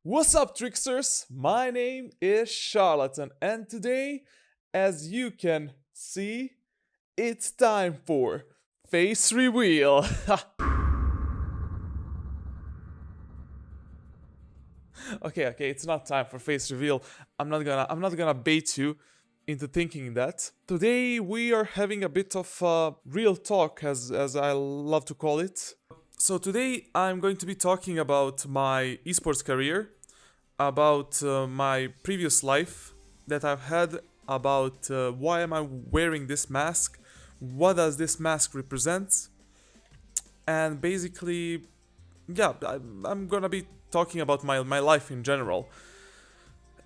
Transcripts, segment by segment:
What's up, tricksters? My name is Charlatan, and today, as you can see, it's time for face reveal. Okay, it's not time for face reveal. I'm not gonna bait you into thinking that. Today we are having a bit of real talk, as I love to call it. So today I'm going to be talking about my esports career, about my previous life that I've had, about why am I wearing this mask, what does this mask represent, and basically, yeah, I'm gonna be talking about my life in general.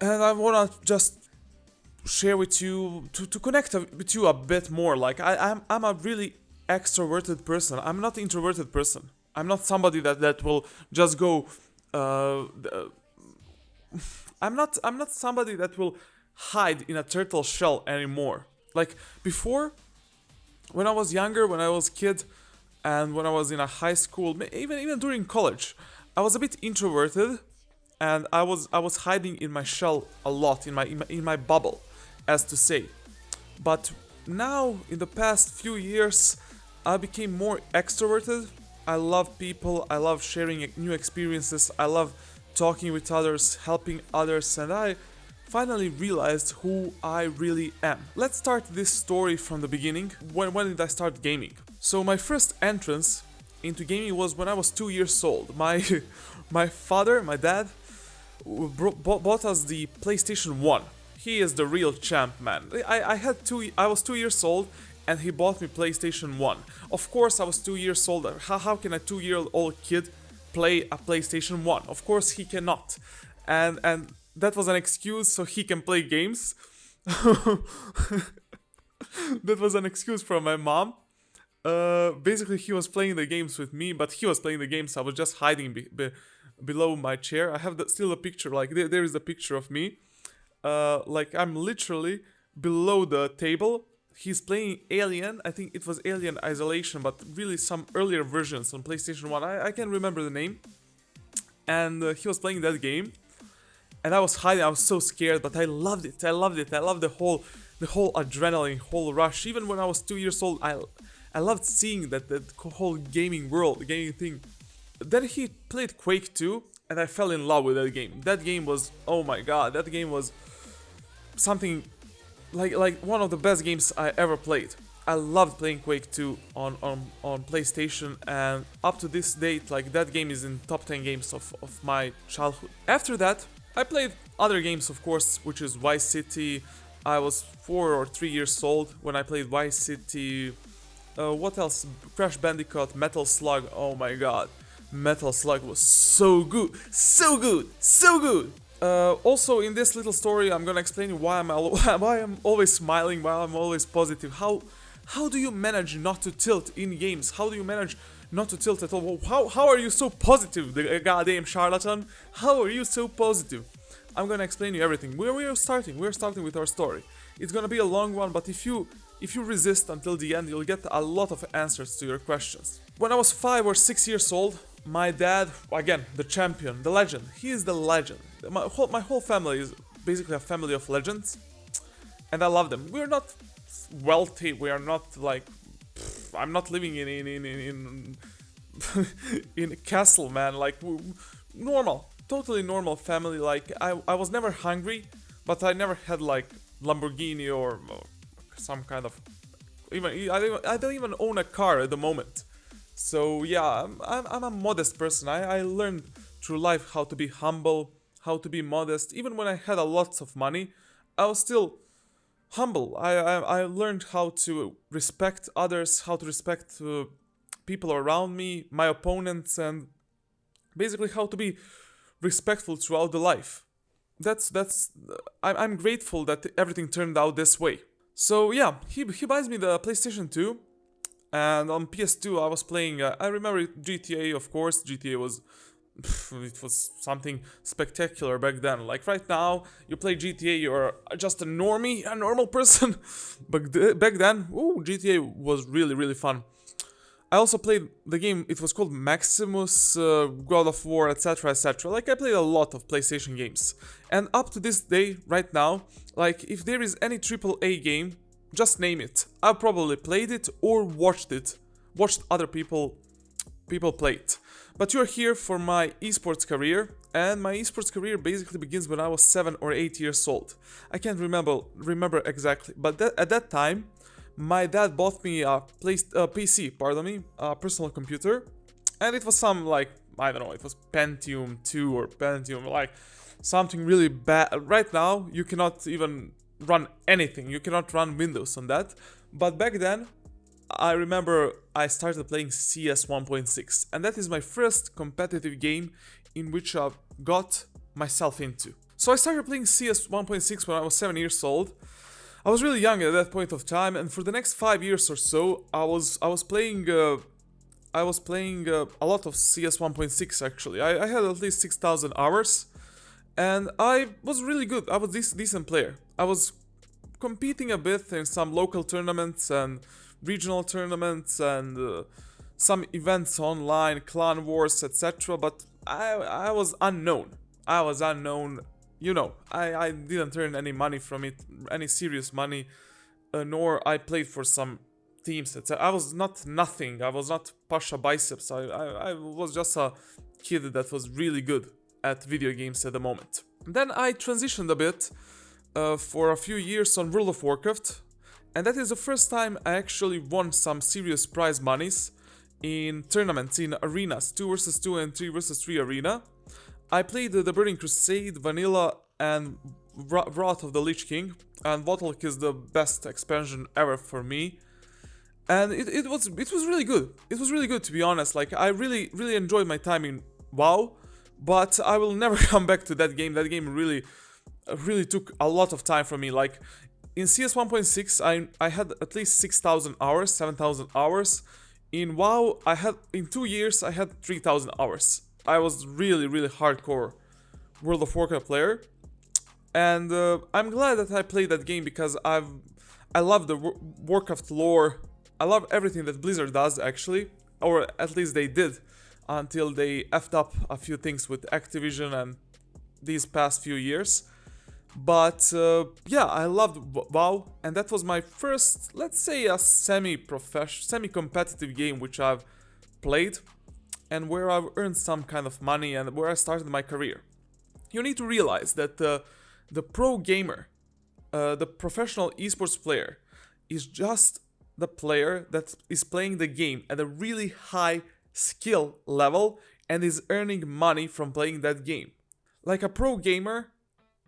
And I wanna just share with you, to connect with you a bit more. Like, I'm a really extroverted person. I'm not an introverted person. I'm not somebody that will just go uh, I'm not somebody that will hide in a turtle shell anymore. Like before, when I was younger, when I was kid, and when I was in a high school, even during college, I was a bit introverted, and I was hiding in my shell a lot, in my bubble, as to say. But now, in the past few years, I became more extroverted. I love people, I love sharing new experiences, I love talking with others, helping others, and I finally realized who I really am. Let's start this story from the beginning. When did I start gaming? So my first entrance into gaming was when I was 2 years old. My father, my dad, bought us the PlayStation 1. He is the real champ, man. I was 2 years old, and he bought me PlayStation 1. Of course, I was 2 years old. How can a 2-year-old kid play a PlayStation 1? Of course, he cannot. And that was an excuse so he can play games. That was an excuse from my mom. Basically, he was playing the games with me, but he was playing the games. I was just hiding below my chair. I have still a picture. Like there is a picture of me. Like I'm literally below the table. He's playing Alien. I think it was Alien Isolation, but really some earlier versions on PlayStation 1. I can't remember the name. And he was playing that game. And I was hiding. I was so scared, but I loved it. I loved it. I loved the whole adrenaline, whole rush. Even when I was 2 years old, I loved seeing that whole gaming world, the gaming thing. Then he played Quake 2, and I fell in love with that game. That game was, oh my god, that game was something like one of the best games I ever played. I loved playing Quake 2 on PlayStation, and up to this date, like that game is in top 10 games of my childhood. After that, I played other games, of course, which is Vice City. I was 4 or 3 years old when I played Vice City. What else? Crash Bandicoot, Metal Slug. Oh my god, Metal Slug was so good, so good, so good. Also, in this little story, I'm gonna explain why why I'm always smiling, why I'm always positive. How do you manage not to tilt in games? How do you manage not to tilt at all? How are you so positive, the goddamn charlatan? How are you so positive? I'm gonna explain you everything. Where we are starting? We're starting with our story. It's gonna be a long one, but if you resist until the end, you'll get a lot of answers to your questions. When I was 5 or 6 years old, my dad, again, the champion, the legend, he is the legend. My whole family is basically a family of legends, and I love them. We're not wealthy, we are not like, I'm not living in a castle, man, like, normal, totally normal family. Like, I was never hungry, but I never had like Lamborghini or some kind of, even I don't even own a car at the moment. So yeah, I'm a modest person. I learned through life how to be humble, how to be modest. Even when I had a lots of money, I was still humble. I learned how to respect others, how to respect people around me, my opponents, and basically how to be respectful throughout the life. I'm grateful that everything turned out this way. So yeah, he buys me the PlayStation 2, and on PS2 I was playing. I remember GTA, of course. GTA was, it was something spectacular back then. Like right now, you play GTA, you're just a normie, a normal person. But back then, ooh, GTA was really really fun. I also played the game, it was called Maximus, God of War, etc, etc. Like, I played a lot of PlayStation games. And up to this day, right now, like, if there is any AAA game, just name it. I've probably played it or watched it. Watched other people play it. But you're here for my esports career, and my esports career basically begins when I was 7 or 8 years old. I can't remember exactly, but at that time, my dad bought me a PC, a personal computer, and it was some, like, I don't know, it was Pentium 2 or Pentium, like, something really bad. Right now, you cannot even run anything, you cannot run Windows on that, but back then, I remember I started playing CS 1.6, and that is my first competitive game in which I got myself into. So I started playing CS 1.6 when I was 7 years old. I was really young at that point of time, and for the next 5 years or so, I was playing a lot of CS 1.6 actually. I had at least 6,000 hours, and I was really good. I was this decent player. I was competing a bit in some local tournaments and regional tournaments and some events online, clan wars, etc. But I was unknown. You know, I didn't earn any money from it, any serious money, nor I played for some teams, etc. I was not nothing. I was not Pasha Biceps. I was just a kid that was really good at video games at the moment. Then I transitioned a bit for a few years on World of Warcraft, and that is the first time I actually won some serious prize monies in tournaments, in arenas, 2 vs 2 and 3 vs 3 arena. I played the Burning Crusade, Vanilla, and Wrath of the Lich King, and Votalk is the best expansion ever for me. And it was really good. It was really good, to be honest. Like, I really enjoyed my time in WoW, but I will never come back to that game. That game really took a lot of time from me. Like, in CS 1.6, I had at least 6,000 hours, 7,000 hours. In WoW, in 2 years, I had 3,000 hours. I was really hardcore World of Warcraft player, and I'm glad that I played that game because I love the Warcraft lore. I love everything that Blizzard does, actually, or at least they did until they effed up a few things with Activision and these past few years. But yeah, I loved WoW, and that was my first, let's say, a semi-competitive game which I've played, and where I've earned some kind of money and where I started my career. You need to realize that the pro gamer, the professional esports player, is just the player that is playing the game at a really high skill level and is earning money from playing that game. Like, a pro gamer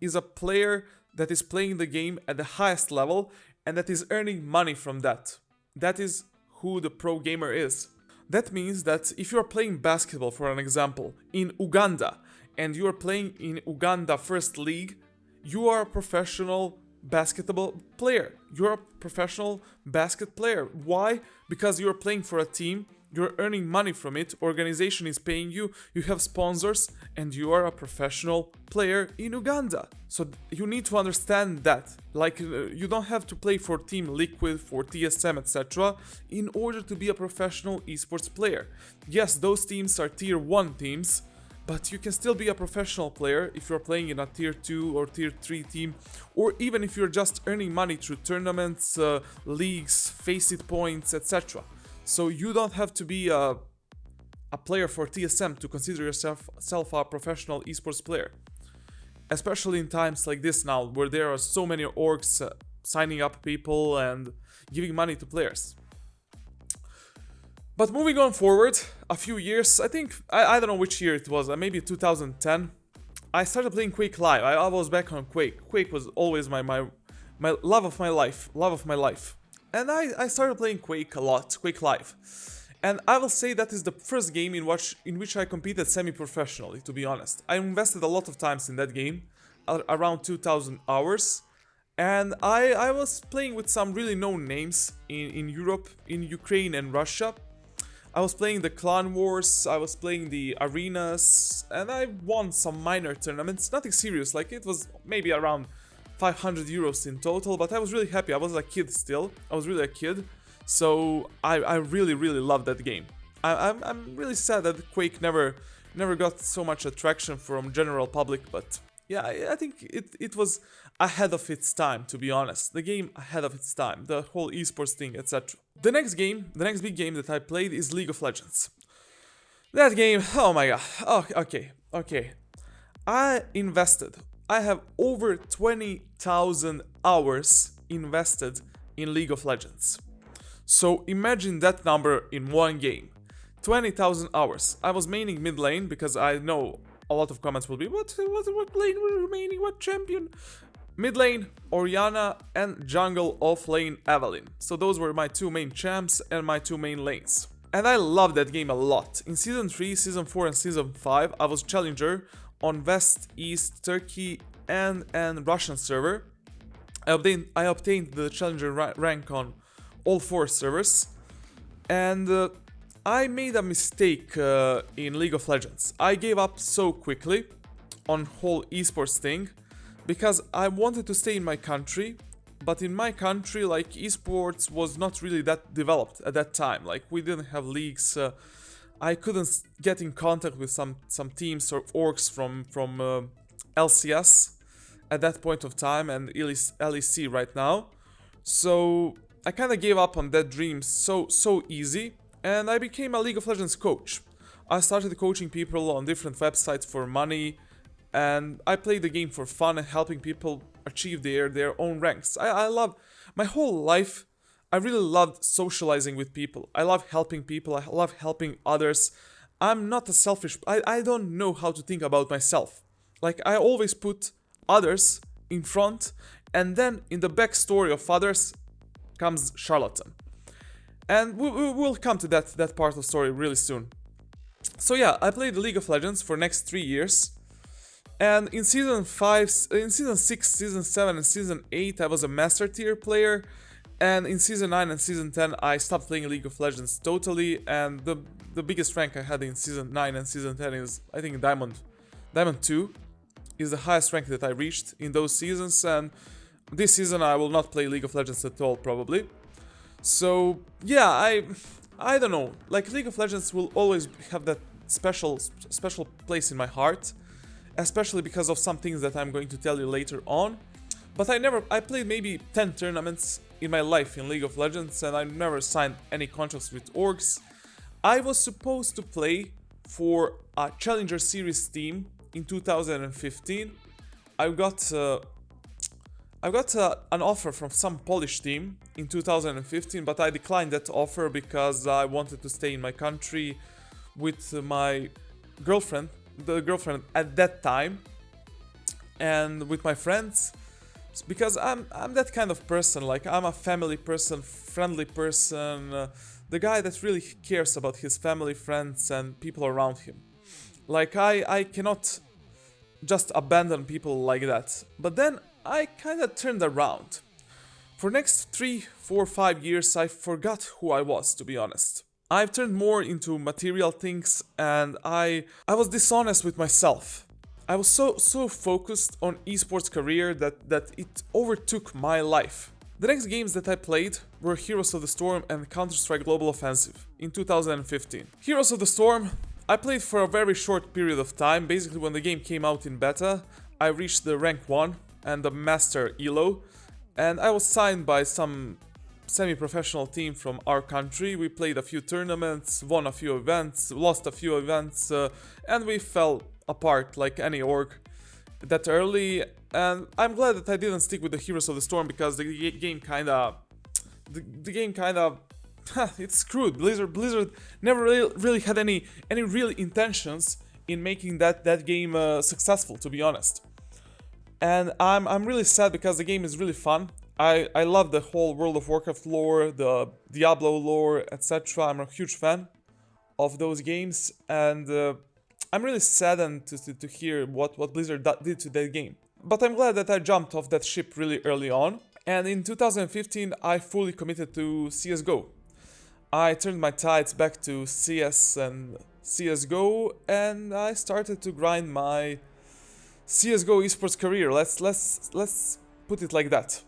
is a player that is playing the game at the highest level and that is earning money from that. That is who the pro gamer is. That means that if you are playing basketball, for an example, in Uganda, and you are playing in Uganda First League, you are a professional basketball player. You're a professional basket player. Why? Because you are playing for a team, you're earning money from it, organization is paying you, you have sponsors, and you are a professional player in Uganda. So you need to understand that. Like, you don't have to play for Team Liquid, for TSM, etc. in order to be a professional esports player. Yes, those teams are tier 1 teams, but you can still be a professional player if you're playing in a tier 2 or tier 3 team, or even if you're just earning money through tournaments, leagues, Faceit points, etc. So you don't have to be a player for TSM to consider yourself a professional esports player. Especially in times like this now, where there are so many orgs signing up people and giving money to players. But moving on forward, a few years, I think, I don't know which year it was, maybe 2010, I started playing Quake Live. I was back on Quake. Quake was always my love of my life. And I started playing Quake a lot, Quake Live. And I will say that is the first game in which I competed semi-professionally, to be honest. I invested a lot of times in that game, around 2,000 hours. And I was playing with some really known names in Europe, in Ukraine and Russia. I was playing the clan wars, I was playing the arenas, and I won some minor tournaments, nothing serious, like it was maybe around 500 euros in total, but I was really happy. I was a kid still, I was really a kid, So I really love that game. I'm really sad that Quake never got so much attraction from general public, but yeah, I think it was ahead of its time, to be honest. The game ahead of its time, the whole esports thing, etc. The next big game that I played is League of Legends. That game, oh my god. Oh, okay. I have over 20,000 hours invested in League of Legends. So imagine that number in one game. 20,000 hours. I was maining mid lane because I know a lot of comments will be, what lane were you maining, what champion? Mid lane, Orianna, and jungle off lane, Evelynn. So those were my two main champs and my two main lanes. And I love that game a lot. In Season 3, Season 4 and Season 5, I was Challenger on West, East, Turkey and Russian server. I obtained the Challenger rank on all 4 servers. And I made a mistake in League of Legends. I gave up so quickly on whole esports thing because I wanted to stay in my country, but in my country, like, esports was not really that developed at that time. Like, we didn't have leagues. I couldn't get in contact with some teams or orgs from LCS at that point of time and LEC right now. So I kind of gave up on that dream so easy, and I became a League of Legends coach. I started coaching people on different websites for money, and I played the game for fun and helping people achieve their own ranks. I love my whole life. I really loved socializing with people. I love helping people. I love helping others. I'm not a selfish. I don't know how to think about myself. Like, I always put others in front, and then in the backstory of others comes Charla7an. And we'll come to that part of the story really soon. So yeah, I played League of Legends for next 3 years. And in Season 6, Season 7 and Season 8 I was a Master Tier player. And in Season 9 and Season 10 I stopped playing League of Legends totally. And the biggest rank I had in Season 9 and Season 10 is, I think, Diamond 2 is the highest rank that I reached in those seasons. And this season I will not play League of Legends at all, probably. So yeah, I don't know, like, League of Legends will always have that special place in my heart, especially because of some things that I'm going to tell you later on. But I played maybe 10 tournaments in my life in League of Legends, and I never signed any contracts with orgs. I was supposed to play for a Challenger Series team in 2015. I got an offer from some Polish team in 2015, but I declined that offer because I wanted to stay in my country with my girlfriend, the girlfriend at that time, and with my friends, because I'm that kind of person. Like, I'm a family person, friendly person, the guy that really cares about his family, friends, and people around him. Like, I cannot just abandon people like that. But then I kind of turned around. For next 3, 4, 5 years, I forgot who I was, to be honest. I've turned more into material things, and I was dishonest with myself. I was so focused on esports career that it overtook my life. The next games that I played were Heroes of the Storm and Counter-Strike Global Offensive in 2015. Heroes of the Storm, I played for a very short period of time. Basically, when the game came out in beta, I reached the rank 1 and the Master Elo, and I was signed by some semi-professional team from our country. We played a few tournaments, won a few events, lost a few events, and we fell apart like any org that early. And I'm glad that I didn't stick with the Heroes of the Storm, because the game kinda it's screwed. Blizzard never really had any real intentions in making that game successful, to be honest. And I'm really sad, because the game is really fun. I love the whole World of Warcraft lore, the Diablo lore, etc. I'm a huge fan of those games, and I'm really saddened to hear what Blizzard did to that game. But I'm glad that I jumped off that ship really early on, and in 2015 I fully committed to CSGO. I turned my tides back to CS and CSGO, and I started to grind my CSGO esports career. Let's put it like that.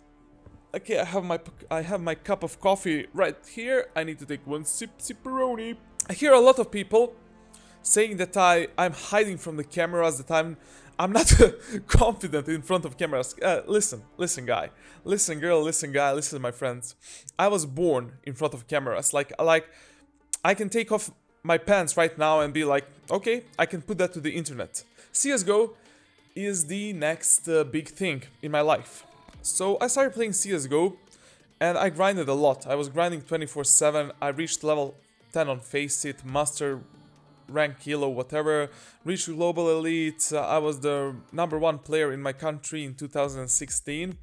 Okay, I have my cup of coffee right here. I need to take one sipperoni. I hear a lot of people saying that I'm hiding from the cameras, that I'm not confident in front of cameras. Listen guy, listen girl, listen guy, listen my friends. I was born in front of cameras. Like I can take off my pants right now and be like, okay, I can put that to the internet. CS:GO is the next big thing in my life. So I started playing CS:GO and I grinded a lot. I was grinding 24/7. I reached level 10 on Faceit, Master rank kilo, whatever, reached global elite. I was the #1 player in my country in 2016.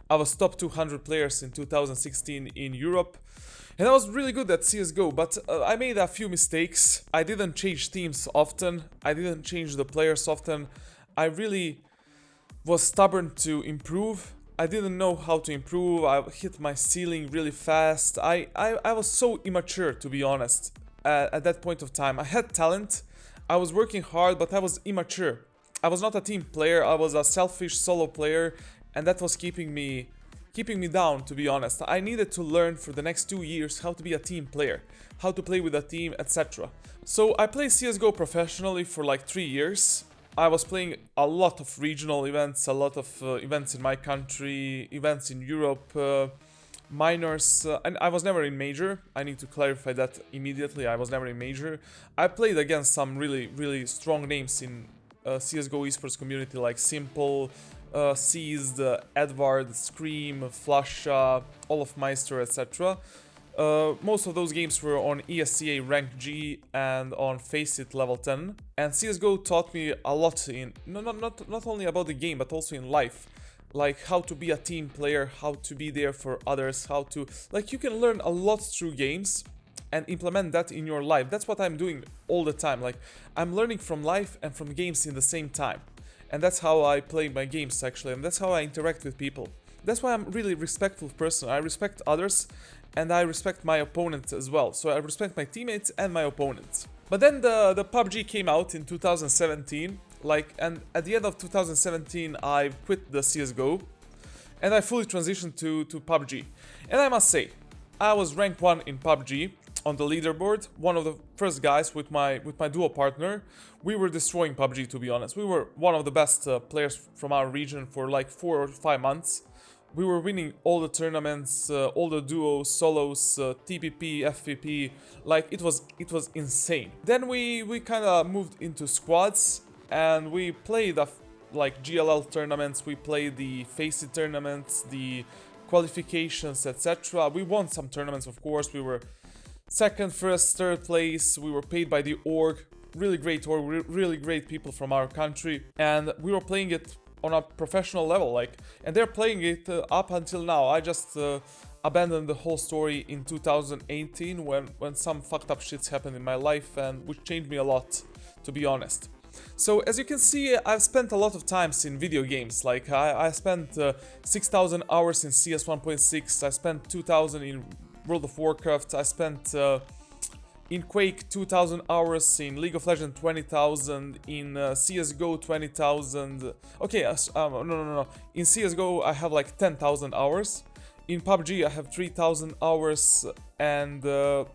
I was top 200 players in 2016 in Europe. And I was really good at CSGO, but I made a few mistakes. I didn't change teams often. I didn't change the players often. I really was stubborn to improve. I didn't know how to improve. I hit my ceiling really fast. I was so immature, to be honest, at that point of time. I had talent. I was working hard, but I was immature. I was not a team player. I was a selfish solo player, and that was keeping me down, to be honest. I needed to learn for the next 2 years how to be a team player, how to play with a team, etc. So I played CSGO professionally for like 3 years. I was playing a lot of regional events, a lot of events in my country, events in Europe, minors, and I was never in major. I need to clarify that immediately. I was never in major. I played against some really strong names in CSGO esports community, like Simple, Seized, Edward, Scream, Flusha, Olaf Meister, etc. Most of those games were on ESCA rank G and on Faceit level 10. And CSGO taught me a lot in not only about the game but also in life. Like how to be a team player, how to be there for others, how to... Like you can learn a lot through games and implement that in your life. That's what I'm doing all the time. Like I'm learning from life and from games in the same time. And that's how I play my games actually, and that's how I interact with people. That's why I'm really respectful person. I respect others and I respect my opponents as well. So I respect my teammates and my opponents. But then the PUBG came out in 2017, and at the end of 2017 I quit the CSGO and I fully transitioned to PUBG. And I must say, I was rank 1 in PUBG on the leaderboard, one of the first guys with my duo partner. We were destroying PUBG, to be honest. We were one of the best players from our region for like 4 or 5 months. We were winning all the tournaments, all the duos, solos, TPP, FPP. Like it was insane. Then we kind of moved into squads and we played like GLL tournaments. We played the Faceit tournaments, the qualifications, etc. We won some tournaments, of course. We were second, first, third place. We were paid by the org. Really great org, really great people from our country. And we were playing it on a professional level, and they're playing it up until now. I just abandoned the whole story in 2018 when some fucked up shits happened in my life, and which changed me a lot, to be honest. So as you can see, I've spent a lot of times in video games. Like I spent 6,000 hours in CS 1.6. I spent 2,000 in World of Warcraft. I spent in Quake 2,000 hours, in League of Legends 20,000, in CSGO 20,000. Okay, no. In CSGO I have like 10,000 hours. In PUBG I have 3,000 hours, and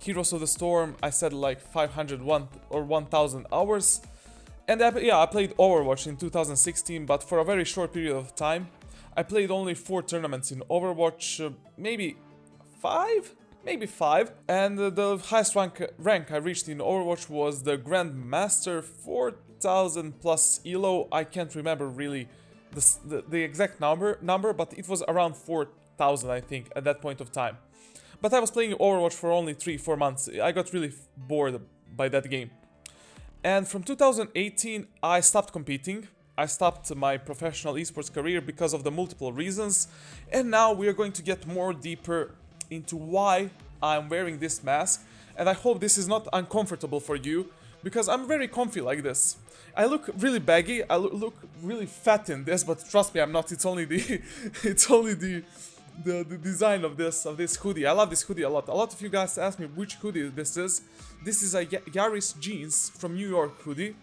Heroes of the Storm I said like 501 or 1,000 hours. And I played Overwatch in 2016, but for a very short period of time. I played only 4 tournaments in Overwatch, maybe 5? Maybe 5. And the highest rank I reached in Overwatch was the Grandmaster, 4,000 plus elo. I can't remember really the exact number, but it was around 4,000, I think, at that point of time. But I was playing Overwatch for only 3-4 months. I got really bored by that game. And from 2018, I stopped competing. I stopped my professional esports career because of the multiple reasons. And now we are going to get more deeper into why I'm wearing this mask. And I hope this is not uncomfortable for you, because I'm very comfy like this. I look really baggy, I look really fat in this, but trust me, I'm not. It's only the the design of this hoodie. I love this hoodie a lot. A lot of you guys ask me which hoodie this is. This is a Yaris jeans from New York hoodie.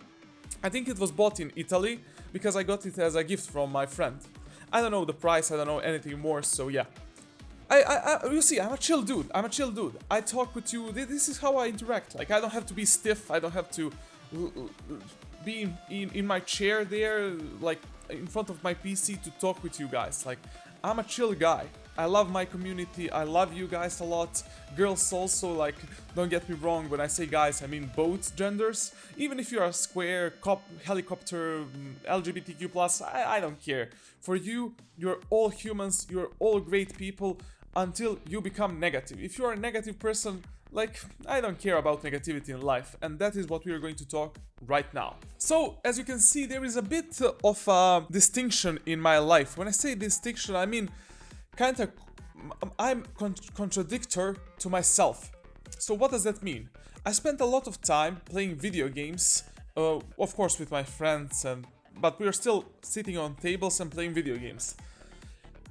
I think it was bought in Italy because I got it as a gift from my friend. I don't know the price, I don't know anything more, so yeah. you see, I'm a chill dude. I'm a chill dude. I talk with you. This is how I interact. Like, I don't have to be stiff. I don't have to be in my chair there, like in front of my PC to talk with you guys. Like, I'm a chill guy. I love my community. I love you guys a lot. Girls also, like, don't get me wrong. When I say guys, I mean both genders. Even if you're a square, helicopter, LGBTQ+, I don't care. For you, you're all humans. You're all great people until you become negative. If you're a negative person, like, I don't care about negativity in life. And that is what we are going to talk right now. So, as you can see, there is a bit of a distinction in my life. When I say distinction, I mean kind of, I'm contradictor to myself. So what does that mean? I spent a lot of time playing video games, of course with my friends, but we are still sitting on tables and playing video games.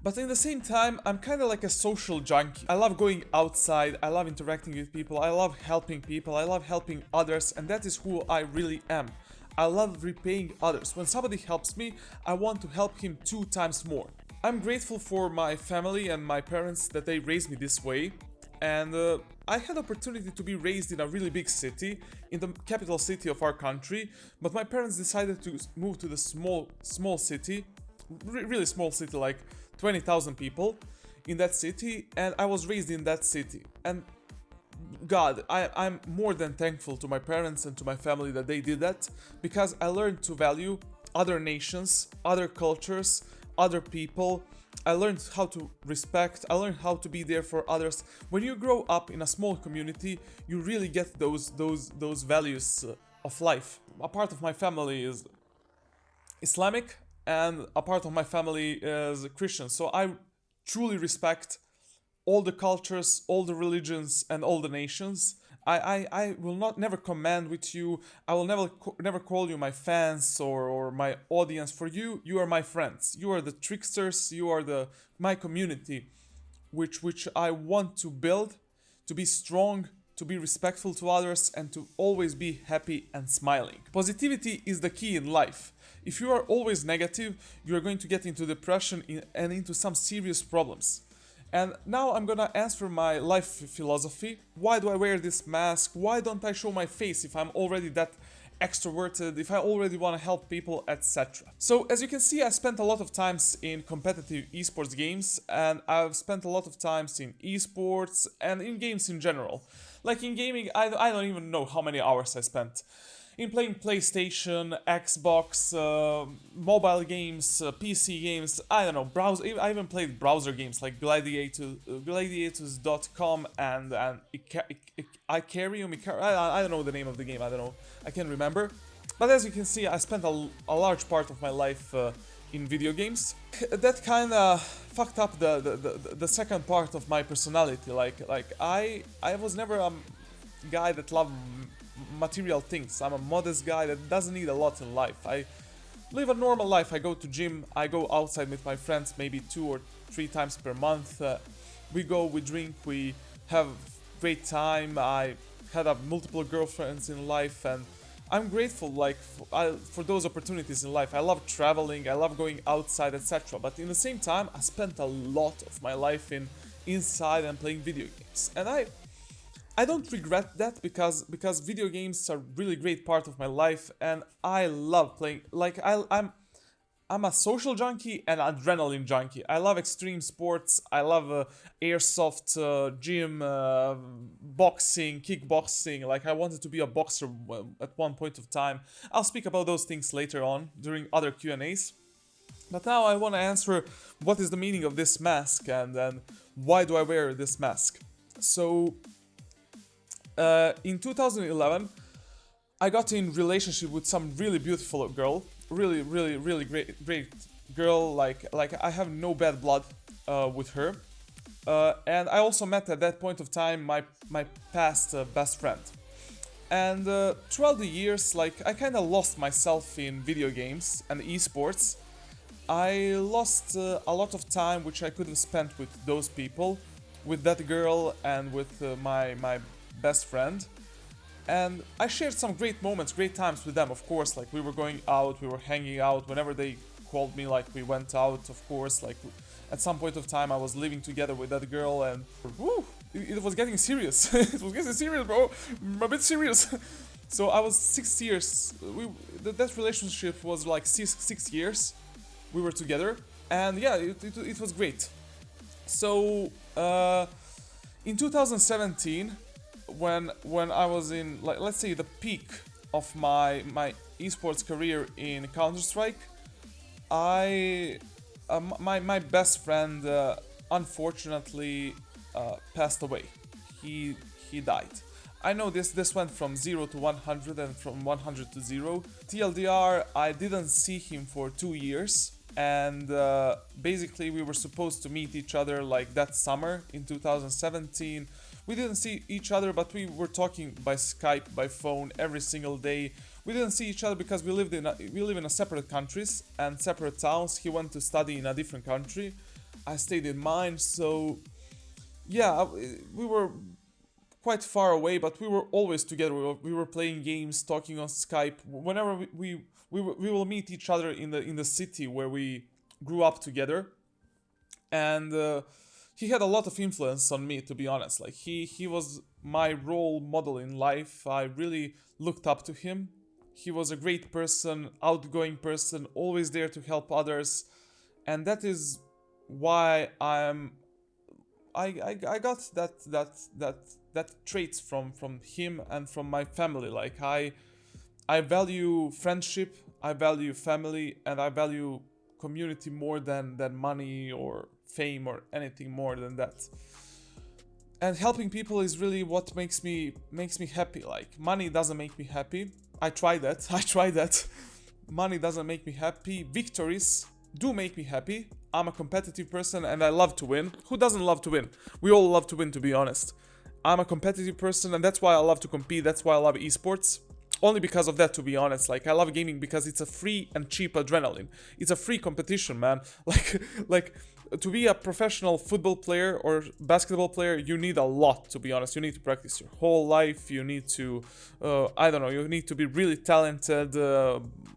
But in the same time, I'm kind of like a social junkie. I love going outside, I love interacting with people, I love helping people, I love helping others, and that is who I really am. I love repaying others. When somebody helps me, I want to help him 2 times more. I'm grateful for my family and my parents that they raised me this way, and I had the opportunity to be raised in a really big city, in the capital city of our country, but my parents decided to move to the small city, really small city, like 20,000 people in that city, and I was raised in that city. And God, I'm more than thankful to my parents and to my family that they did that, because I learned to value other nations, other cultures, other people. I learned how to respect, I learned how to be there for others. When you grow up in a small community, you really get those values of life. A part of my family is Islamic and a part of my family is Christian. So I truly respect all the cultures, all the religions, and all the nations. I will never command with you. I will never call you my fans or my audience. For you, you are my friends. You are the tricksters. You are my community, which I want to build, to be strong, to be respectful to others, and to always be happy and smiling. Positivity is the key in life. If you are always negative, you are going to get into depression and into some serious problems. And now I'm gonna answer my life philosophy. Why do I wear this mask? Why don't I show my face if I'm already that extroverted, if I already want to help people, etc. So as you can see, I spent a lot of times in competitive esports games, and I've spent a lot of times in esports and in games in general. Like in gaming, I don't even know how many hours I spent in playing PlayStation, Xbox, mobile games, PC games, I don't know, I even played browser games like gladiators.com and Icarium, I don't know the name of the game, I don't know, I can't remember. But as you can see, I spent a large part of my life in video games. That kind of fucked up the second part of my personality. Like I was never a guy that loved material things. I'm a modest guy that doesn't need a lot in life. I live a normal life. I go to gym, I go outside with my friends maybe 2 or 3 times per month. We go, we drink, we have great time. I had multiple girlfriends in life, and I'm grateful for those opportunities in life. I love traveling, I love going outside, etc. But in the same time, I spent a lot of my life inside and playing video games. And I don't regret that because video games are a really great part of my life, and I love playing. Like I'm a social junkie and adrenaline junkie. I love extreme sports. I love airsoft, gym, boxing, kickboxing. Like I wanted to be a boxer at one point of time. I'll speak about those things later on during other Q&As. But now I want to answer what is the meaning of this mask and why do I wear this mask. So in 2011, I got in relationship with some really beautiful girl, really great girl. Like I have no bad blood with her, and I also met at that point of time my past best friend. And throughout the years, like I kind of lost myself in video games and esports. I lost a lot of time which I could have spent with those people, with that girl and with my best friend, and I shared some great moments, great times with them, of course. Like we were going out, we were hanging out whenever they called me, like we went out, of course, like at some point of time I was living together with that girl, and woo, it was getting serious. It was getting serious, bro. A bit serious. So I was 6 years. That relationship was like six years. We were together, and yeah, it was great. So in 2017, when I was in, like, let's say the peak of my esports career in Counter-Strike, my best friend unfortunately passed away. He died. I know this went from 0 to 100 and from 100 to 0. TLDR, I didn't see him for 2 years, and basically we were supposed to meet each other like that summer in 2017. We didn't see each other, but we were talking by Skype, by phone every single day. We didn't see each other because we live in a separate countries and separate towns. He went to study in a different country. I stayed in mine, so yeah, we were quite far away, but we were always together. We were playing games, talking on Skype. Whenever we will meet each other in the city where we grew up together, and he had a lot of influence on me, to be honest. Like he was my role model in life. I really looked up to him. He was a great person, outgoing person, always there to help others, and that is why I got that traits from him and from my family. Like I value friendship, I value family, and I value community more than money or fame or anything more than that. And helping people is really what makes me happy. Like money doesn't make me happy. I tried that. Money doesn't make me happy. Victories do make me happy. I'm a competitive person and I love to win. Who doesn't love to win? We all love to win, to be honest. I'm a competitive person, and that's why I love to compete. That's why I love esports. Only because of that, to be honest. Like, I love gaming because it's a free and cheap adrenaline. It's a free competition, man. Like to be a professional football player or basketball player, you need a lot, to be honest. You need to practice your whole life. You need to, I don't know, you need to be really talented.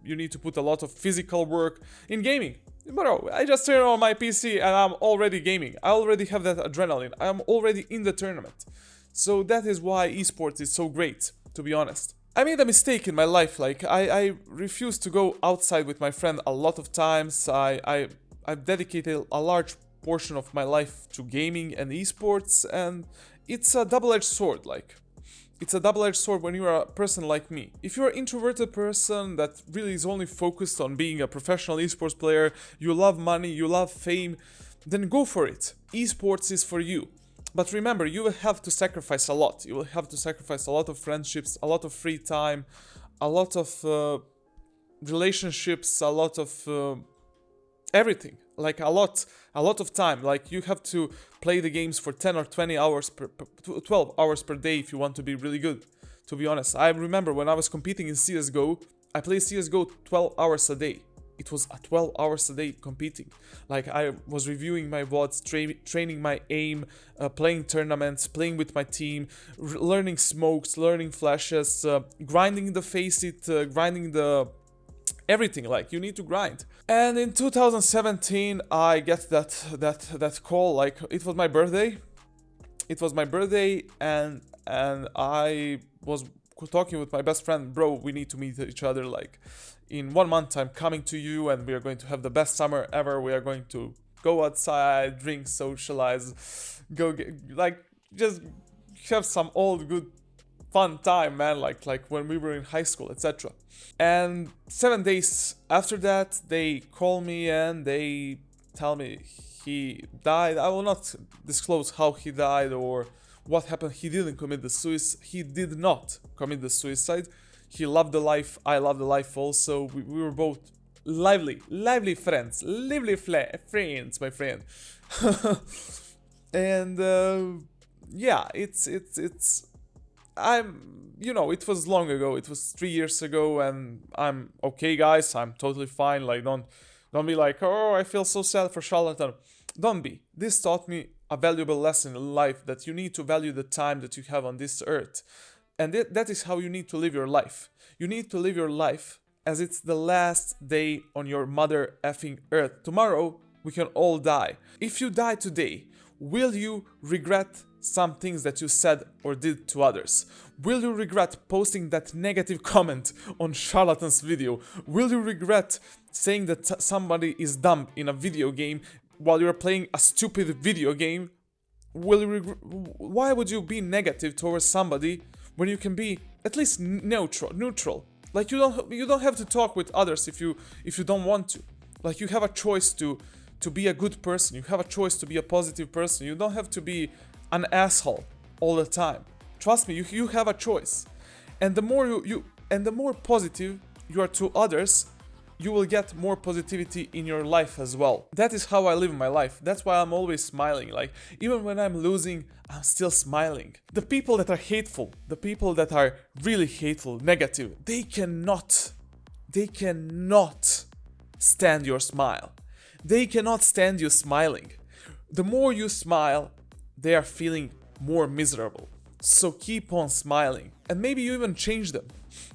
You need to put a lot of physical work in gaming. Bro, I just turn on my PC and I'm already gaming. I already have that adrenaline. I'm already in the tournament. So that is why esports is so great, to be honest. I made a mistake in my life. Like, I refused to go outside with my friend a lot of times. I've dedicated a large portion of my life to gaming and esports, and it's a double-edged sword. Like, it's a double-edged sword when you're a person like me. If you're an introverted person that really is only focused on being a professional esports player, you love money, you love fame, then go for it. Esports is for you. But remember, you will have to sacrifice a lot. You will have to sacrifice a lot of friendships, a lot of free time, a lot of relationships, a lot of everything. Like a lot of time. Like, you have to play the games for 10 or 20 hours 12 hours per day if you want to be really good, to be honest. I remember when I was competing in CSGO, I played CSGO 12 hours a day. It was 12 hours a day competing. Like, I was reviewing my VODs, training my aim, playing tournaments, playing with my team, learning smokes, learning flashes, grinding the FACEIT, grinding the everything. Like, you need to grind. And in 2017, I get that call. Like, it was my birthday. And I was talking with my best friend. Bro, we need to meet each other. Like, in 1 month, I'm coming to you, and we are going to have the best summer ever. We are going to go outside, drink, socialize, just have some old good fun time, man. Like when we were in high school, etc. And 7 days after that, they call me and they tell me he died. I will not disclose how he died or what happened. He didn't commit the suicide. He did not commit the suicide. He loved the life. I love the life also. We were both lively friends. Friends, my friend. And yeah, it was long ago. It was 3 years ago, and I'm okay, guys. I'm totally fine. Like, don't be like, oh, I feel so sad for Charla7an. Don't be. This taught me a valuable lesson in life, that you need to value the time that you have on this earth. And that is how you need to live your life. You need to live your life as it's the last day on your mother effing earth. Tomorrow, we can all die. If you die today, will you regret some things that you said or did to others? Will you regret posting that negative comment on Charla7an's video? Will you regret saying that somebody is dumb in a video game while you're playing a stupid video game? Why would you be negative towards somebody when you can be at least neutral? Like you don't have to talk with others if you don't want to. Like you have a choice to be a good person. You have a choice to be a positive person. You don't have to be an asshole all the time. Trust me, you have a choice. And the more the more positive you are to others, you will get more positivity in your life as well. That is how I live my life. That's why I'm always smiling. Like, even when I'm losing, I'm still smiling. The people that are hateful, the people that are really hateful, negative, they cannot stand your smile. They cannot stand you smiling. The more you smile, they are feeling more miserable. So keep on smiling. And maybe you even change them.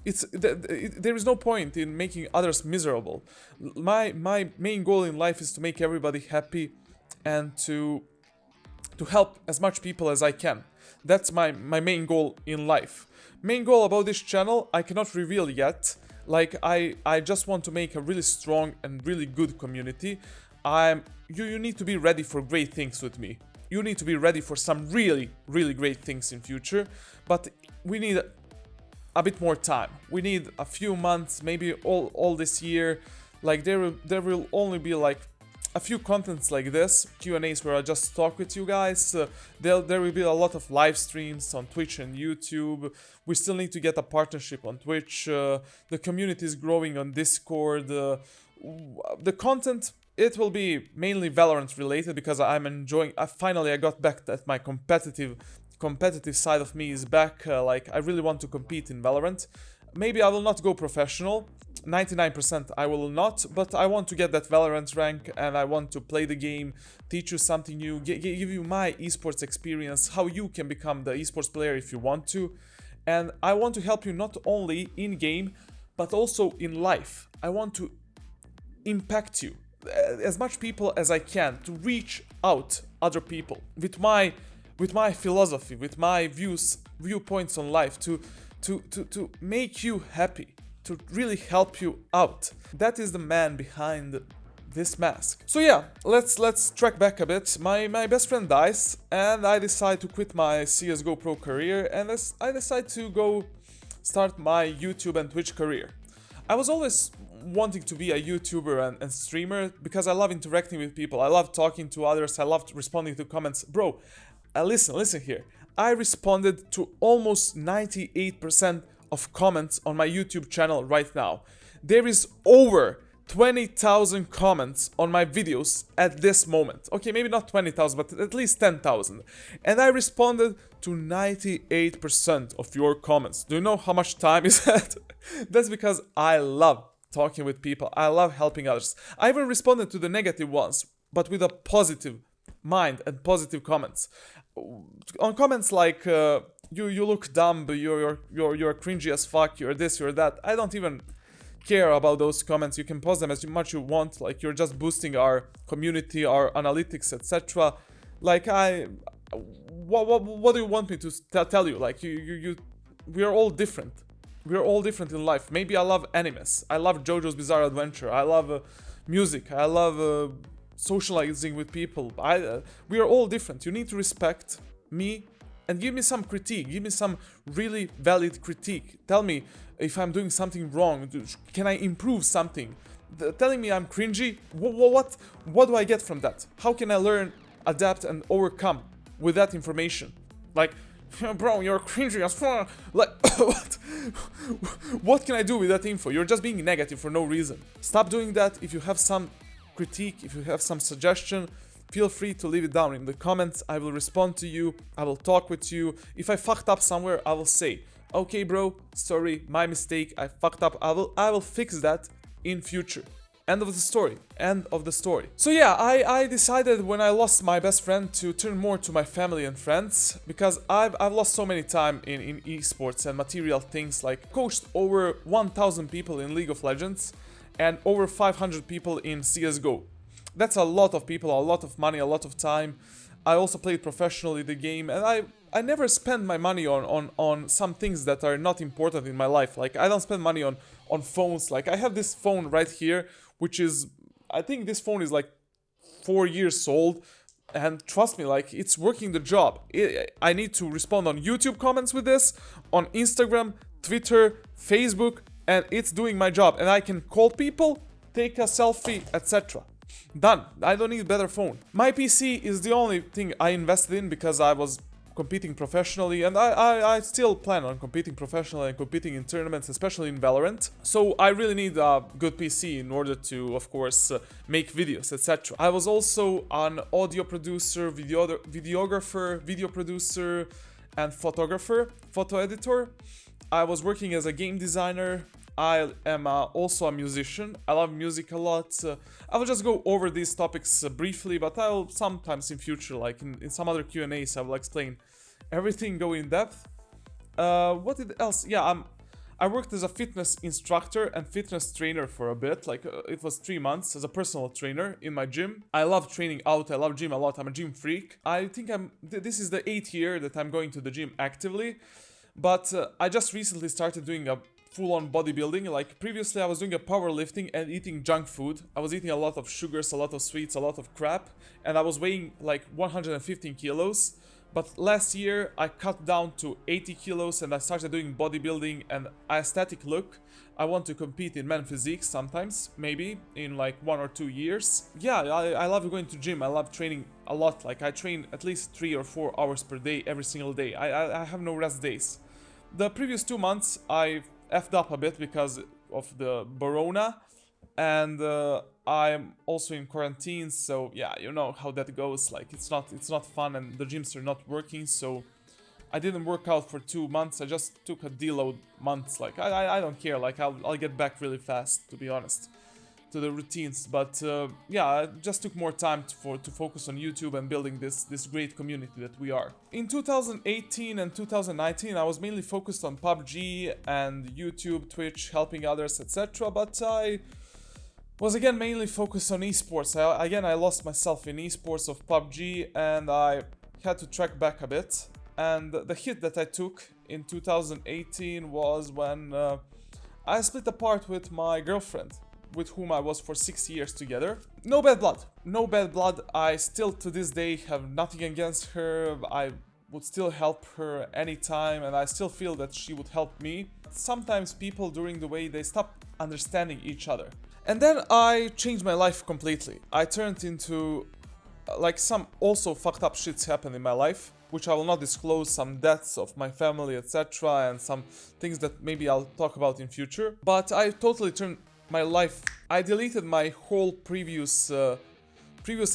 There is no point in making others miserable. My main goal in life is to make everybody happy and to help as much people as I can. That's my main goal in life. Main goal about this channel, I cannot reveal yet. Like, I just want to make a really strong and really good community. You need to be ready for great things with me. You need to be ready for some really, really great things in future. But we need a bit more time. We need a few months, maybe all this year. Like, there will only be like a few contents like this, Q&As where I just talk with you guys. There will be a lot of live streams on Twitch and YouTube. We still need to get a partnership on Twitch. The community is growing on Discord. The content, it will be mainly Valorant related because I'm enjoying. Finally, I got back that my competitive side of me is back. Like, I really want to compete in Valorant. Maybe I will not go professional. 99% I will not, but I want to get that Valorant rank and I want to play the game, teach you something new, give you my esports experience, how you can become the esports player if you want to. And I want to help you not only in game, but also in life. I want to impact you, as much people as I can, to reach out other people with my philosophy, with my viewpoints on life, to make you happy, to really help you out. That is the man behind this mask. So yeah, let's track back a bit. My best friend dies, and I decide to quit my CSGO Pro career, and I decide to go start my YouTube and Twitch career. I was always wanting to be a YouTuber and streamer because I love interacting with people. I love talking to others. I love responding to comments. Bro, listen here. I responded to almost 98% of comments on my YouTube channel right now. There is over 20,000 comments on my videos at this moment. Okay, maybe not 20,000, but at least 10,000. And I responded to 98% of your comments. Do you know how much time is that? That's because I love talking with people. I love helping others. I even responded to the negative ones, but with a positive mind and positive comments. On comments like you look dumb, you're cringy as fuck, you're this, you're that. I don't even care about those comments. You can post them as much you want. Like, you're just boosting our community, our analytics, etc. Like, what do you want me to tell you? Like, we are all different. We are all different in life. Maybe I love animes. I love JoJo's Bizarre Adventure. I love music. I love socializing with people. We are all different. You need to respect me and give me some critique. Give me some really valid critique. Tell me if I'm doing something wrong. Can I improve something? Telling me I'm cringy, what do I get from that? How can I learn, adapt, and overcome with that information? Like, bro, you're cringy as fuck. Like, what can I do with that info? You're just being negative for no reason. Stop doing that. If you have some critique, if you have some suggestion, feel free to leave it down in the comments. I will respond to you. I will talk with you. If I fucked up somewhere, I will say, okay, bro, sorry, my mistake, I fucked up. I will fix that in future. End of the story. End of the story. So yeah, I decided when I lost my best friend to turn more to my family and friends, because I've lost so many time in esports and material things, like coached over 1,000 people in League of Legends and over 500 people in CSGO. That's a lot of people, a lot of money, a lot of time. I also played professionally the game, and I never spend my money on some things that are not important in my life. Like, I don't spend money on phones. Like, I have this phone right here, which is, I think this phone is like 4 years old, and trust me, like, it's working the job. I need to respond on YouTube comments with this, on Instagram, Twitter, Facebook, and it's doing my job. And I can call people, take a selfie, etc. Done. I don't need a better phone. My PC is the only thing I invested in because I was competing professionally, and I still plan on competing professionally and competing in tournaments, especially in Valorant. So I really need a good PC in order to, of course, make videos, etc. I was also an audio producer, videographer, video producer, and photographer, photo editor. I was working as a game designer. I am also a musician. I love music a lot. I will just go over these topics briefly, but I'll sometimes in future, like in some other Q&As, I will explain everything, go in depth. What else? Yeah, I worked as a fitness instructor and fitness trainer for a bit. Like, it was 3 months as a personal trainer in my gym. I love training out. I love gym a lot. I'm a gym freak. I think this is the 8th year that I'm going to the gym actively, but I just recently started doing a full-on bodybuilding. Like, previously I was doing a powerlifting and eating junk food. I was eating a lot of sugars, a lot of sweets, a lot of crap, and I was weighing like 115 kilos. But last year I cut down to 80 kilos and I started doing bodybuilding and aesthetic look. I want to compete in men physique sometimes, maybe in like 1 or 2 years. Yeah, I love going to gym. I love training a lot. Like, I train at least 3 or 4 hours per day every single day. I have no rest days. The previous 2 months I effed up a bit because of the Corona, and I'm also in quarantine, so yeah, you know how that goes. Like, it's not fun, and the gyms are not working, so I didn't work out for 2 months. I just took a deload months. Like, I don't care. Like, I'll get back really fast, to be honest, to the routines. But yeah, I just took more time to focus on YouTube and building this great community that we are. In 2018 and 2019, I was mainly focused on PUBG and YouTube, Twitch, helping others, etc. But I was again mainly focused on esports. I lost myself in esports of PUBG, and I had to track back a bit. And the hit that I took in 2018 was when I split apart with my girlfriend, with whom I was for 6 years together. No bad blood. No bad blood. I still to this day have nothing against her. I would still help her anytime, and I still feel that she would help me. Sometimes people during the way, they stop understanding each other. And then I changed my life completely. I turned into like some also fucked up shits happened in my life, which I will not disclose, some deaths of my family, etc., and some things that maybe I'll talk about in future. But I totally turned my life. I deleted my whole previous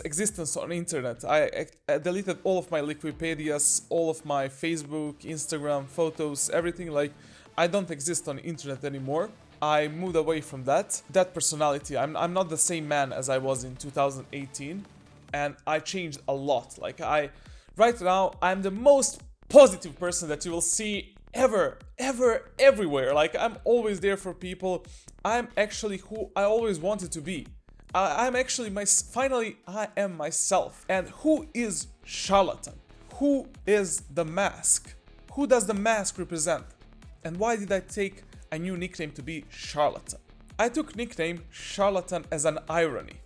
existence on internet. I deleted all of my Wikipedias, all of my Facebook, Instagram, photos, everything. Like, I don't exist on internet anymore. I moved away from that personality. I'm not the same man as I was in 2018, and I changed a lot. Like, right now I'm the most positive person that you will see ever, everywhere. Like, I'm always there for people. I'm actually who I always wanted to be. I'm actually finally I am myself. And who is Charla7an? Who is the mask? Who does the mask represent? And why did I take a new nickname to be Charla7an? I took nickname Charla7an as an irony.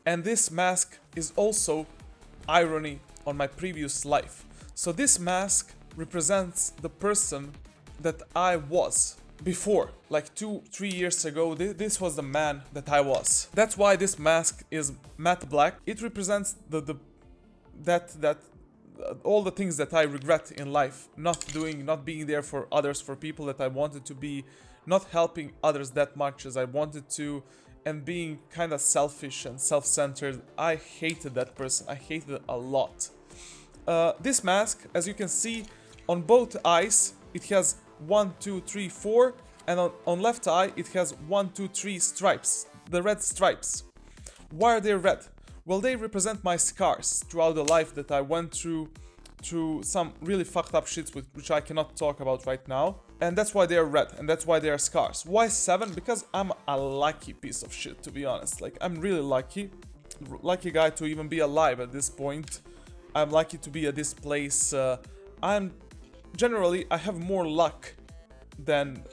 And this mask is also irony on my previous life. So this mask represents the person that I was before. Like 2-3 years ago, this was the man that I was. That's why this mask is matte black. It represents all the things that I regret in life. Not being there for others, for people that I wanted to be, not helping others that much as I wanted to, and being kind of selfish and self-centered. I hated that person. I hated it a lot. This mask, as you can see, on both eyes, it has 1, 2, 3, 4, and on left eye, it has 1, 2, 3 stripes. the red stripes. Why are they red? Well, they represent my scars throughout the life that I went through some really fucked up shits which I cannot talk about right now. And that's why they are red, and that's why they are scars. Why 7? Because I'm a lucky piece of shit, to be honest. Like, I'm really lucky guy to even be alive at this point. I'm lucky to be at this place. I have more luck than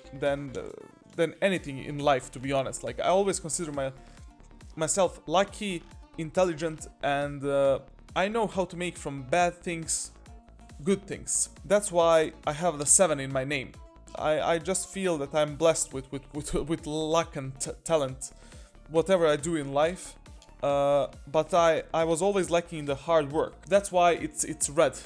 anything in life, to be honest. Like, I always consider myself lucky, intelligent, and I know how to make from bad things good things. That's why I have the 7 in my name. I just feel that I'm blessed with luck and talent, whatever I do in life. But I was always lacking in the hard work. That's why it's red.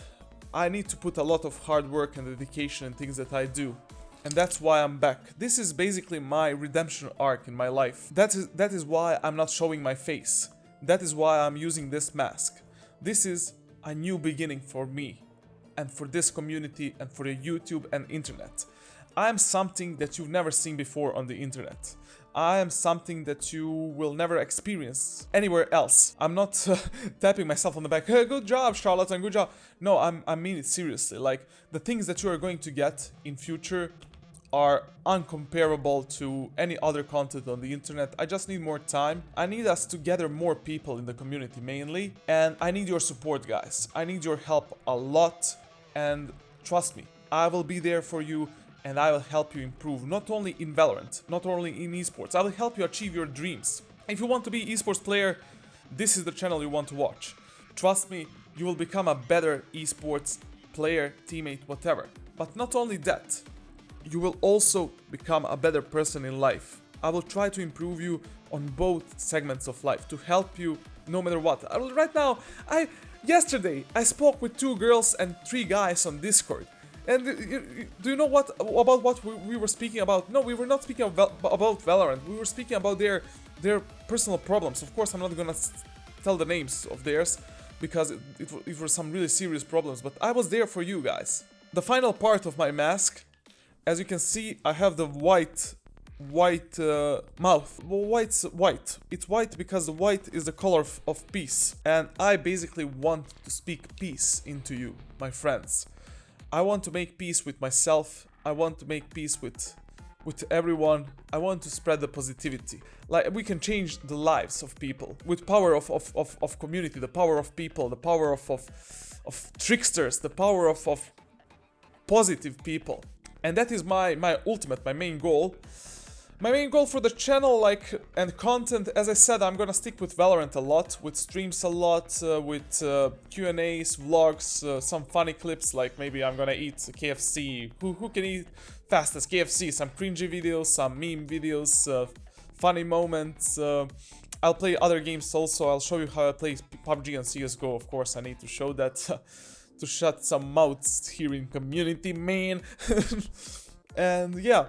I need to put a lot of hard work and dedication in things that I do. And that's why I'm back. This is basically my redemption arc in my life. That is why I'm not showing my face. That is why I'm using this mask. This is a new beginning for me, and for this community, and for the YouTube and internet. I am something that you've never seen before on the internet. I am something that you will never experience anywhere else. I'm not tapping myself on the back. Hey, good job, Charla7an, good job. No, I mean it seriously. Like, the things that you are going to get in future are uncomparable to any other content on the internet. I just need more time. I need us to gather more people in the community mainly. And I need your support, guys. I need your help a lot. And trust me, I will be there for you. And I will help you improve, not only in Valorant, not only in esports. I will help you achieve your dreams. If you want to be esports player, this is the channel you want to watch. Trust me, you will become a better esports player, teammate, whatever. But not only that, you will also become a better person in life. I will try to improve you on both segments of life, to help you no matter what. Yesterday, I spoke with 2 girls and 3 guys on Discord. And do you know about what we were speaking about? No, we were not speaking about Valorant. We were speaking about their personal problems. Of course, I'm not gonna tell the names of theirs, because it were some really serious problems. But I was there for you guys. The final part of my mask, as you can see, I have the white mouth. Well, it's white. It's white because the white is the color of peace. And I basically want to speak peace into you, my friends. I want to make peace with myself. I want to make peace with everyone. I want to spread the positivity. Like, we can change the lives of people with power of community, the power of people, the power of tricksters, the power of positive people. And that is my main goal. My main goal for the channel, and content, as I said, I'm gonna stick with Valorant a lot, with streams a lot, with Q&As, vlogs, some funny clips, like maybe I'm gonna eat KFC. Who can eat fastest KFC? Some cringy videos, some meme videos, funny moments. I'll play other games also. I'll show you how I play PUBG and CSGO. Of course, I need to show that to shut some mouths here in community, man. And yeah.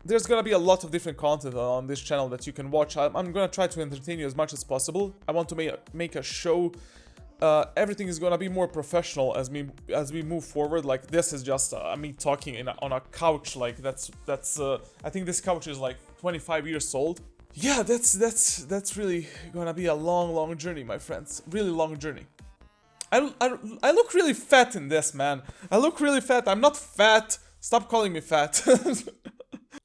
There's gonna be a lot of different content on this channel that you can watch. I'm gonna try to entertain you as much as possible. I want to make a show. Everything is gonna be more professional as we move forward. Like, this is just me talking on a couch. Like, that's I think this couch is like 25 years old. Yeah, that's really gonna be a long journey, my friends. Really long journey. I look really fat in this, man. I look really fat. I'm not fat. Stop calling me fat.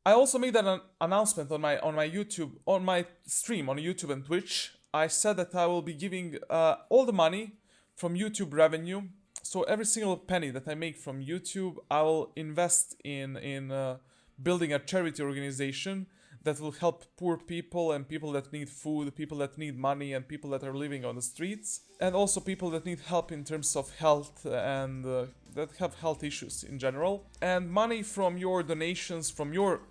I also made an announcement on my YouTube, on my stream on YouTube and Twitch. I said that I will be giving all the money from YouTube revenue. So every single penny that I make from YouTube, I will invest in building a charity organization that will help poor people and people that need food, people that need money, and people that are living on the streets, and also people that need help in terms of health and that have health issues in general. And money from your donations, from your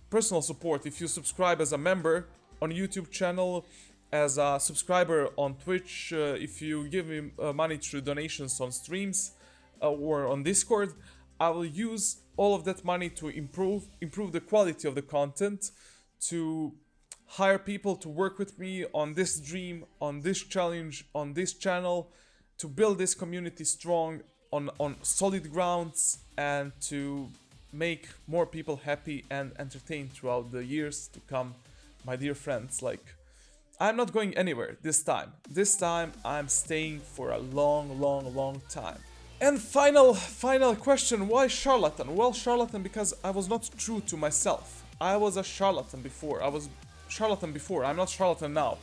personal support, if you subscribe as a member on a YouTube channel, as a subscriber on Twitch, if you give me money through donations on streams or on Discord, I will use all of that money to improve the quality of the content, to hire people to work with me on this dream, on this challenge, on this channel, to build this community strong on solid grounds, and to make more people happy and entertained throughout the years to come my dear friends, like, I'm not going anywhere this time. This time I'm staying for a long time. And final question, why charlatan? Well, charlatan because I was not true to myself. I was a charlatan before. I'm not charlatan now.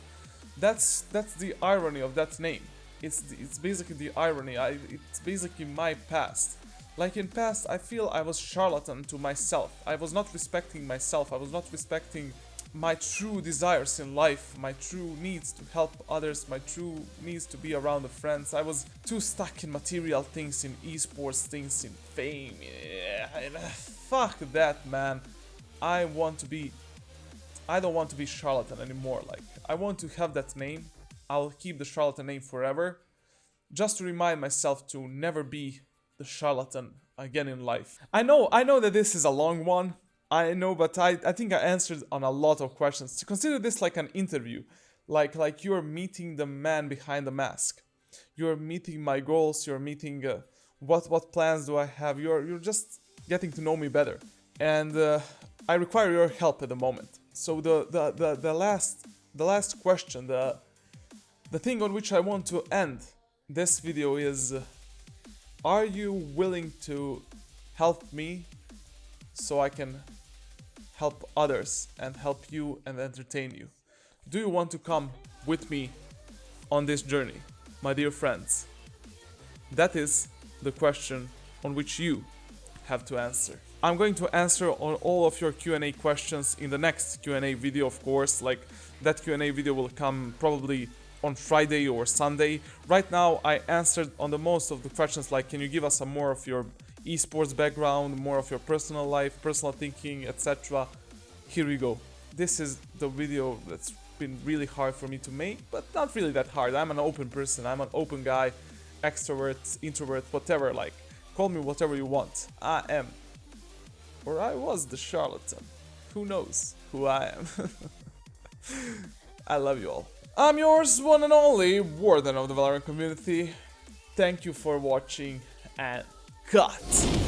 That's the irony of that name. It's basically the irony. It's basically my past. Like in past, I feel I was charlatan to myself. I was not respecting myself. I was not respecting my true desires in life, my true needs to help others, my true needs to be around the friends. I was too stuck in material things, in esports things, in fame. Fuck that, man. I don't want to be charlatan anymore. Like, I want to have that name. I'll keep the charlatan name forever, just to remind myself to never be the charlatan again in life. I know that this is a long one. I know, but I think I answered on a lot of questions. To consider this like an interview, like you're meeting the man behind the mask. You're meeting my goals. You're meeting what plans do I have. You're just getting to know me better, and I require your help at the moment. So the last question, the thing on which I want to end this video is, are you willing to help me so I can help others and help you and entertain you? Do you want to come with me on this journey, my dear friends? That is the question on which you have to answer. I'm going to answer on all of your Q&A questions in the next Q&A video, of course. Like, that Q&A video will come probably on Friday or Sunday. Right now I answered on the most of the questions, like, can you give us some more of your esports background, more of your personal life, personal thinking, etc. Here we go. This is the video that's been really hard for me to make, but not really that hard. I'm an open person, I'm an open guy, extrovert, introvert, whatever, like, call me whatever you want. I am, or I was, the charlatan. Who knows who I am? I love you all. I'm yours, one and only, Warden of the Valorant community. Thank you for watching, and cut!